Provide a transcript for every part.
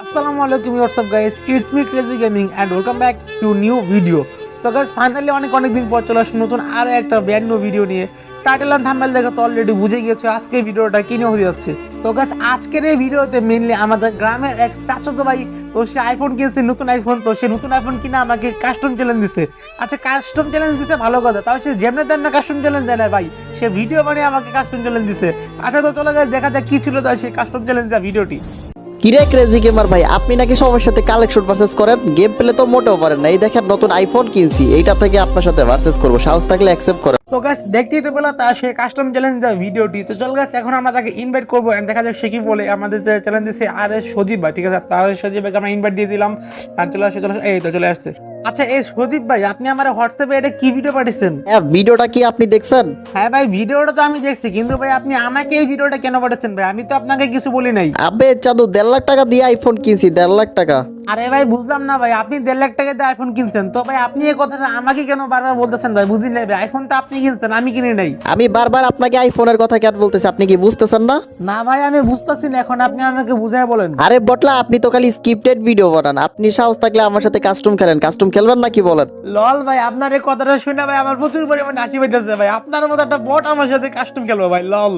আসসালামু আলাইকুম what's up guys, it's me crazy gaming and welcome back to new video. তো guys finally অনেক দিন পর চলে আসলাম নতুন আরো একটা ব্র্যান্ড নিউ ভিডিও নিয়ে। টাইটেল এন্ড থাম্বনেল দেখে তো অলরেডি বুঝে গিয়েছো আজকের ভিডিওটা কি নিয়ে হতে যাচ্ছে। তো গাইস আজকের এই ভিডিওতে মেইনলি আমাদের গ্রামের এক চাচাতো ভাই, তো সে আইফোন কিনছে, নতুন আইফোন। তো সে নতুন আইফোন কিনে আমাকে কাস্টম চ্যালেঞ্জ দিছে। আচ্ছা, কাস্টম চ্যালেঞ্জ দিছে ভালো কথা, তাও সে যেমনি তেমনি কাস্টম চ্যালেঞ্জ দেয় না ভাই, সে ভিডিও বানিয়ে আমাকে কাস্টম চ্যালেঞ্জ দিছে। আচ্ছা তো চলো গাইস দেখা যাক কি ছিল তার সেই কাস্টম চ্যালেঞ্জ দেওয়া ভিডিওটি। কিরে ক্রেজি গেমার ভাই, আপনি নাকি সবার সাথে কালেকশন ভার্সেস করেন, গেম প্লে তো মোটেও পারেন না। এই দেখেন নতুন আইফোন কিনছি, এইটা থেকে আপনার সাথে ভার্সেস করব, সাহস থাকলে অ্যাকসেপ্ট করেন। তো গাইস দেখতেই তো পেলা তার সে কাস্টম চ্যালেঞ্জ দেওয়া ভিডিওটি। তো চল গাইস এখন আমরা তাকে ইনভাইট করবো এন্ড দেখা যাক সে কি বলে। আমাদের যে চ্যালেঞ্জ দিছে আর এস সজীব ভাই, ঠিক আছে, তার সজীব ভাইকে আমরা ইনভাইট দিয়ে দিলাম আর চলে আসে এই তো চলে আসছে। আচ্ছা এই সজীব ভাই, আপনি আমার হোয়াটসঅ্যাপে এটা কি ভিডিও পাঠিয়েছেন? হ্যাঁ, ভিডিওটা কি আপনি দেখছেন? হ্যাঁ ভাই, ভিডিওটা তো আমি দেখছি, কিন্তু ভাই আপনি আমাকে এই ভিডিওটা কেন পাঠিয়েছেন ভাই? আমি তো আপনাকে কিছু বলি নাই। আবে চাদু, 1.5 লাখ টাকা দিয়ে আইফোন কিনছি, 1.5 লাখ টাকা। আরে ভাই বুঝলাম না ভাই, আপনি 1.5 লাখ টাকা দিয়ে আইফোন কিনছেন, তো ভাই আপনি এই কথাটা আমাকে কেন বারবার বলতেছেন ভাই? বুঝি নাই ভাই, আইফোন তো আপনি কিনছেন, আমি কিনি নাই। আমি বারবার আপনাকে আইফোনের কথা কেন বলতেছি, আপনি কি বুঝতেছেন না? না ভাই আমি বুঝতেছি না, এখন আপনি আমাকে বুঝাই বলেন। আরে বটলা, আপনি তো খালি স্ক্রিপ্টেড ভিডিও বানান। আপনি সাহস থাকলে আমার সাথে কাস্টম খেলেন, কাস্টম খেলবেন নাকি বলেন? লল ভাই, আপনার এই কথাটা শুনে ভাই আমার প্রচুর পরিমাণে হাসি পাইতেছে ভাই। আপনার মতো একটা বট আমার সাথে কাস্টম খেলবো ভাই, লল।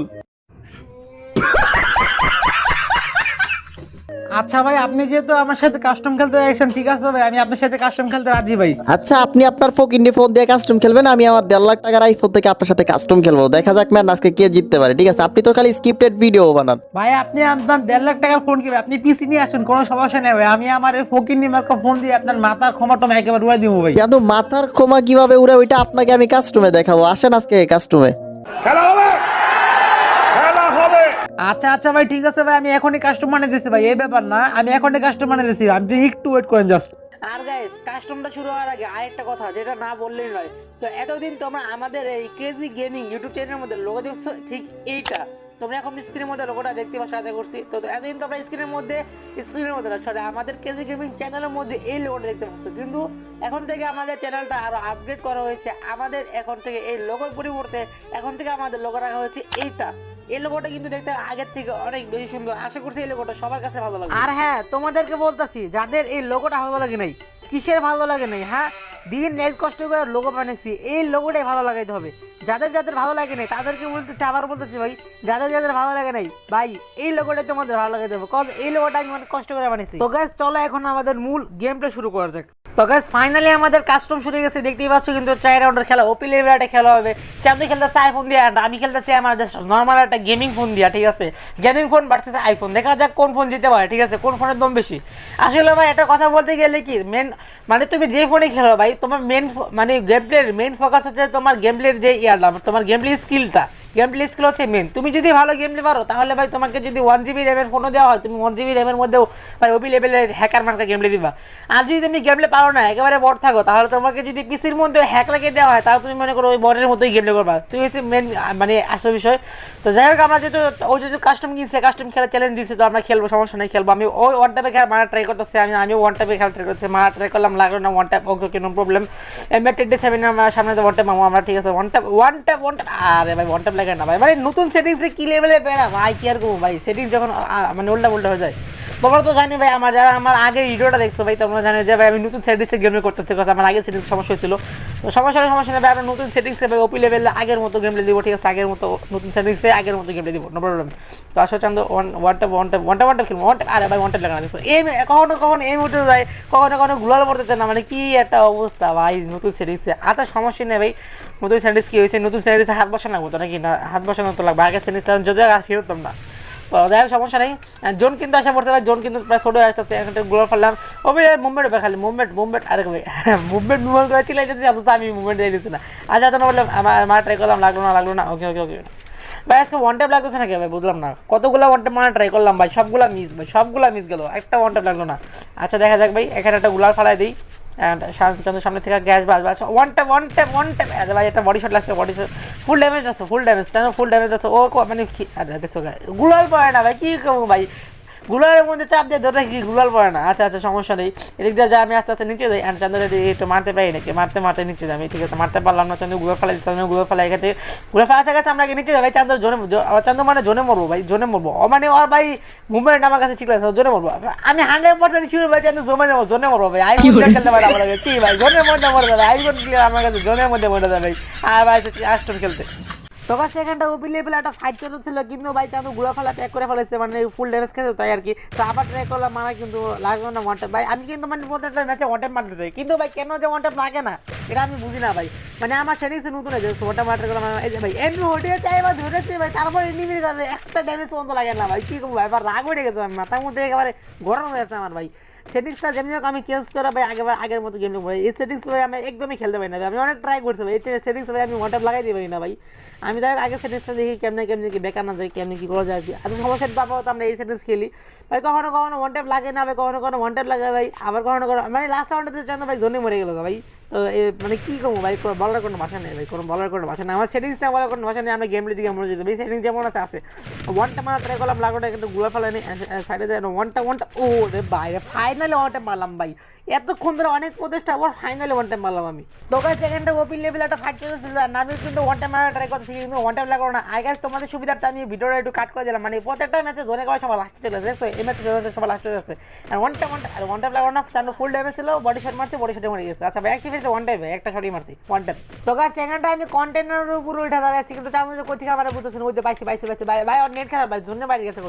আচ্ছা ভাই, আপনি যেহেতু আমার সাথে কাস্টম খেলতে চাইছেন, ঠিক আছে ভাই, আমি আপনার সাথে কাস্টম খেলতে রাজি ভাই। আচ্ছা, আপনি আপনার ফোন দিয়ে কাস্টম খেলবেন, আমি আমার 1.5 লাখ টাকার আইফোন থেকে আপনার সাথে কাস্টম খেলবো। দেখা যাক ম্যান আজকে কে জিততে পারে। ঠিক আছে, আপনি তো খালি স্ক্রিপ্টেড ভিডিও বানান। ভাই আপনি আপনার 1.5 লাখ টাকার ফোন কিনবেন, আপনি পিসি নিয়ে আসুন, কোনো সমস্যা নেই ভাই। আমি আমার এই ফকির নিমার্কা ফোন দিয়ে আপনার মাথার ক্ষমাটমা একেবারে উড়াই দিব ভাই। কিন্তু মাথার ক্ষমা কিভাবে উড়ে ওইটা আপনাকে আমি কাস্টমে দেখাবো। আসেন আজকে কাস্টমে। খেলা হবে, খেলা হবে। আচ্ছা আচ্ছা ভাই, ঠিক আছে ভাই, আমি এখনই কাস্টম বানিয়ে দিচ্ছি ভাই, এই ব্যাপার না, আমি এখনই কাস্টম বানিয়ে দিচ্ছি, আপনি একটু ওয়েট করেন জাস্ট। আর গাইস, কাস্টমটা শুরু হওয়ার আগে আরেকটা কথা যেটা না বললেই নয়। তো এতদিন তোমরা আমাদের এই ক্রেজি গেমিং ইউটিউব চ্যানেলের মধ্যে লোগো দেখছো, ঠিক এইটা তোমরা এখন স্ক্রিনের মধ্যে লোগোটা দেখতে পাচ্ছ, আশা করছি। তো এতদিন তোমরা স্ক্রিনের মধ্যে না সরি, আমাদের ক্রেজি গেমিং চ্যানেলের মধ্যে এই লোগোটা দেখতে পাচ্ছ, কিন্তু এখন থেকে আমাদের চ্যানেলটা আরো আপডেট করা হয়েছে। আমাদের এখন থেকে এই লোগোর পরিবর্তে এখন থেকে আমাদের লোগো রাখা হয়েছে এইটা। এই লোগোটা কিন্তু দেখতে আগের থেকে অনেক বেশি সুন্দর। আশা করছি এই লোগোটা সবার কাছে ভালো লাগবে। আর হ্যাঁ, তোমাদেরকে বলতাছি যাদের এই লোগোটা ভালো লাগে নাই, কিসের ভালো লাগে নাই, হ্যাঁ, দিন নেট কষ্ট করে লোগো বানিয়েছি, এই লোগোটাই ভালো লাগাইতে হবে। যাদের ভালো লাগে নাই তাদেরকে বলতেছি, আবার বলতেছি ভাই, যাদের ভালো লাগে নাই ভাই, এই লোগোটাই তোমাদের ভালো লাগাইতে হবে, কারণ এই লোগোটা আমি অনেক কষ্ট করে বানিয়েছি। তো গাইস চলো এখন আমাদের মূল গেমটা শুরু করা যাক। তো গাইস ফাইনালি আমাদের কাস্টম শুরু হয়ে গেছে, দেখতেই পাচ্ছ, কিন্তু 4 রাউন্ডের খেলা, ওপি লেভেল একটা খেলা হবে। চান্দু খেলতেছে আইফোন দিয়ে, আমি খেলতেছি আমার জাস্ট নরমাল একটা গেমিং ফোন দিয়া, ঠিক আছে, গেমিং ফোন ভার্সেস আইফোন। দেখা যাক কোন ফোন জিতে পারে, ঠিক আছে, কোন ফোনের দাম বেশি। আসলে ভাই একটা কথা বলতে গেলে কি, মেন মানে তুমি যে ফোনে খেলো ভাই, তোমার মেন মানে গেম প্লের মেন ফোকাস হচ্ছে তোমার গেম প্লের যে ইয়ারটা, তোমার গেম প্লে স্কিলটা, গেম প্লে স্কিল হচ্ছে মেন। তুমি যদি ভালো গেম প্লে পারো তাহলে ভাই তোমাকে যদি 1 GB র্যামের ফোনও দেওয়া হয়, তুমি 1 GB র্যামের মধ্যেও ভাই ওপি লেভেলের হ্যাকার মার্কা গেম প্লে দিবা। আর যদি তুমি গেম প্লে পারো না, একেবারে বট থাকো, তাহলে তোমাকে যদি পিসির মধ্যে হ্যাক লাগিয়ে দেওয়া হয়, তাহলে তুমি মনে করো ওই বটের মতোই গেম প্লে করবা। তুমি হচ্ছে মেন মানে আসল বিষয়। তো যাই হোক, আমরা যেহেতু ওই যে কাস্টম কিনছে, কাস্টম খেলা চ্যালেঞ্জ দিচ্ছে, তো আমরা খেলবো, সমস্যা নেই, খেলবো। আমি ওই ওয়ান টাইপে খেলা মারা ট্রাই করতেছি, আমি ওয়ান টাইপে খেলা ট্রাই করছি, মারা ট্রাই করলাম, লাগলো না one type, okay no problem. M87 আমরা সামনে তো ওয়ান টাইপ মামু আমরা, ঠিক আছে, ওয়ান টাইপ। আরে ভাই ওয়ান টাইপ লাগে না ভাই, মানে নতুন সেটিংসে কি লেভেলে পেরা ভাই, কি আর করবো ভাই, সেটিংস যখন মানে উল্টা হয়ে যায়। তোমরা তো জানি ভাই, আমার যারা আমার আগের ভিডিওটা দেখছো ভাই, তোমরা জানো যে ভাই আমি নতুন সেটিংসে গেম করতেছি, কারণ আমার আগের সেটিংস সমস্যা ছিল। তো সমস্যা নেই ভাই, আমরা নতুন সেটিংসে ভাই ওপি লেভেলে আগের মতো গেম প্লে দিব, ঠিক আছে, আগের মতো নতুন সেটিংসে আগের মতো গেম প্লে দিব, নো প্রবলেম। তো আসলে চান্দ ওয়ান টাইপ খেলবো, আরে ভাই ওয়ান টাইপ লাগানো দেখছো, এই কখনো এই উঠে যায়, কখনো গ্লোয়াল পড়তেছে না, মানে কি একটা অবস্থা ভাই নতুন সেটিংসে। আচ্ছা সমস্যা নেই ভাই, নতুন সেটিংস কি হয়েছে, নতুন সেটিংসে হাত বসানো লাগবে তো নাকি? না, হাত বসানো তো লাগবে, আগের সেটিংস যদি আর ফেরতাম না। তো যাই হোক সমস্যা নেই। জোন কিন্তু আসা পড়ছে ভাই, জোন কিন্তু প্রায় ছোট আসতেছে, একটা গ্লোয়াল ফেললাম, ও ভাই মুভমেন্ট হবে খালি, মুভমেন্ট আরে ভাই মুভমেন্ট করে চিলাইতেছি, অথচ আমি মুভমেন্ট দিয়ে দিচ্ছি না। আচ্ছা তো বললাম আমার ট্রাই করলাম, লাগলো না, ওকে ভাই আজকে ওয়ান টাইপ লাগতেছে নাকি ভাই, বুঝলাম না, কতগুলো ওয়ান টাইপ ট্রাই করলাম ভাই, সবগুলা মিস গেল, একটা ওয়ান টাইপ লাগলো না। আচ্ছা দেখা যাক ভাই, এখানে একটা গুলার ফালাই দিই, চন্দ্রের সামনে থেকে গ্যাস বাজবে। আচ্ছা ওয়ান টাইপ ভাই, একটা বডি শট লাগছে, বডি শট ফুল ড্যামেজ আছে, ও মানে কি, আরে দেখছো গুলাল পড়ে না ভাই, কি করবো ভাই, গুলালের মধ্যে চাপ দিয়ে ধরে কি গুলাল পড়ে না। আচ্ছা আচ্ছা সমস্যা নেই, এদিক দিয়ে যা আমি আস্তে আস্তে নিচে যাই। অ্যান্ড চান্দু একটু মারতে পারি নাকি, মারতে মারতে নিচে যাই। ঠিক আছে মারতে পারলাম না, চান্দু গুলো ফেলা দিতে গুলো ফেলা এখানে গুলো ফেলা গেছে। আমরা নিচে যাই ভাই, চান্দুর জোনে চান্দু মানে জোনে মরবো ভাই, জোনে মরবো। মানে ওর ভাই মুভমেন্ট আমার কাছে ঠিক আছে, জোনে মরবো আমি 100% শিওর ভাই। চান্দু জোনে মরবো ভাই, আইফোন খেলতে পারে আমার কাছে ভাই, জোনের মধ্যে মরে যাবে আইফোন ক্লিয়ার আমার কাছে, জোনের মধ্যে মরে যাবে ভাই। আর ভাই আস্টন খেলতে তখন সেখানটা ওপি লেভেলে একটা ফাইট চলতেছিল, কিন্তু ভাই চান্দু গুলো ফেলা প্যাক করে ফেলেছে, মানে ফুল ড্যামেজ খেতে তাই আর কি। তো আবার ট্রাই করলাম মারা, কিন্তু লাগলো না ওয়ান ট্যাপ ভাই। আমি কিন্তু মানে প্রত্যেকটা ম্যাচে ওয়ান ট্যাপ মারতে চাই, কিন্তু ভাই কেন যে ওয়ান ট্যাপ লাগে না এটা আমি বুঝি না ভাই। মানে আমার সেটিংসে নতুন হয়েছে ওয়ান ট্যাপ মারতে গেলাম এই যে ভাই এন্ড্রু হটে চাই বা ধরেছে ভাই, তারপর এনিমির কাছে একটা ড্যামেজ পর্যন্ত লাগে না ভাই। কি করবো ভাই, এবার রাগ হয়ে গেছে, আমি মাথার মধ্যে একেবারে গরম হয়ে গেছে আমার ভাই। সেটিংসটা যেমনি হোক আমি চেঞ্জ করে ভাই আগের মতো গেম ভাই। এই সেটিংস ভাই আমি একদমই খেলতে পারি না ভাই, আমি অনেক ট্রাই করছি ভাই। এই সেটিংস ভাই আমি ওয়ান ট্যাপ লাগাই দিই পারি না ভাই। আমি তাই আগে সেটিংসটা দেখি কেমনে কি বেকার না যায়, কেমনে কি করা যায় আর কি। এত সমস্যা পাবো তো আমরা এই সেটিংস খেলি ভাই। কখনো ওয়ান ট্যাপ লাগে না ভাই, কখনো ওয়ান ট্যাপ লাগে ভাই, আবার কখনো মানে লাস্ট রাউন্ডে চান্দু ভাই জোনে মরে গেল ভাই। তো মানে কি করবো ভাই, বলার কোনো ভাষা নেই ভাই, কোনো বলার কোনো ভাষা নেই। আমার সেটিংস না বলার কোনো ভাষা নেই, আমরা গেম দিকে মনে যেতে ভাই। সেটিংস যেমন আছে ওয়ানটা মারা ট্রাই করলাম, লাগোটা কিন্তু গুলা ফেলানি সাইডে যায় ওয়ানটা ও রে ভাই ফাইনালি ওয়ান টাইম মারলাম ভাই। এতক্ষণ ধরে অনেক প্রচেষ্টা আবার ফাইনালি ওয়ান টাইম মারলাম আমি। তো গাইস সেকেন্ডটা ওপি লেভেল একটা ফাইট চলছিল, আর আমি কিন্তু ওয়ান টাইম মারা ট্রাই করছি, কিন্তু ওয়ান টাইম লাগানো না। আই গাইস তোমাদের সুবিধার্থে আমি ভিডিওটা একটু কাট করে দিলাম, মানে প্রত্যেকটা ম্যাচে জোনে করে সবাই লাস্টে চলে আসছে। এই ম্যাচে সবাই লাস্টে যাচ্ছে, আর ওয়ান টাইম লাগানো না। চান্দু ফুল ড্যামেজ ছিল, বডি শট মারছে, বডি শটে মরে গেছে। আচ্ছা ভাই অ্যাকটিভ হয়েছে ওয়ান টাইম, একটা শটই মারছি ওয়ান টাইম। তো গাইস সেকেন্ডটা আমি কন্টেনারের উপর উঠে দাঁড়াচ্ছি, কিন্তু চান্দু যে কোথা থেকে বুঝতেছেন ওই যে পাইছি ভাই ওর নেট খারাপ ভাই, জোনে বাইরে গেছে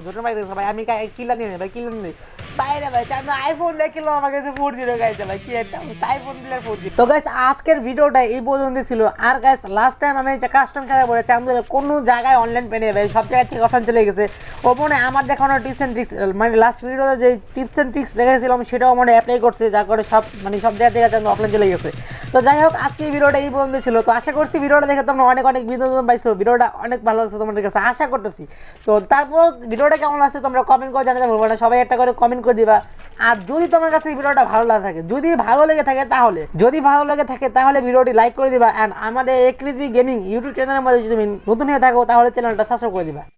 ভাই। আমি কিলার নিয়ে ভাই, কিলার নিয়ে বাইরে ভাই। চান্দু আইফোন দেখিলো আমার কাছে 4G গাইছে ভাই, কি একটা আইফোন দিলে 4G। তো গাইস আজকের ভিডিওটা এই পর্যন্ত ছিল। আর গাইস লাস্ট টাইম আমি যে কাস্টম খেলা বলে চান্দুর কোনো জায়গায় অনলাইন পেনে ভাই, সব জায়গা থেকে অপশন চলে গেছে। ওপনে আমার দেখানো টিপস এন্ড ট্রিক্স, মানে লাস্ট ভিডিওতে যে টিপস এন্ড ট্রিক্স দেখেছিলাম সেটাও মানে অ্যাপ্লাই করছে, যা করে সব মানে সব জায়গা থেকে চান্দু অফলাইন চলে গেছে। তো যাই হোক আজকে এই ভিডিওটা এই পর্যন্ত ছিল। তো আশা করছি ভিডিওটা দেখে তোমরা অনেক বিনোদন পাইছো, ভিডিওটা অনেক ভালো লাগছে তোমাদের কাছে আশা করতেছি। তো তারপর ভিডিওটা কেমন লাগছে তোমরা কমেন্ট করে জানাতে ভুলবে না, সবাই একটা করে কমেন্ট করে দিবা। আর যদি তোমার কাছে এই ভিডিওটা ভালো লাগে থাকে, যদি ভালো লেগে থাকে তাহলে ভিডিওটি লাইক করে দিবা। এন্ড আমাদের এক্রিজি গেমিং ইউটিউব চ্যানেলের মধ্যে যদি তুমি নতুন হয়ে থাকো তাহলে চ্যানেলটা সাবস্ক্রাইব করে দিবা।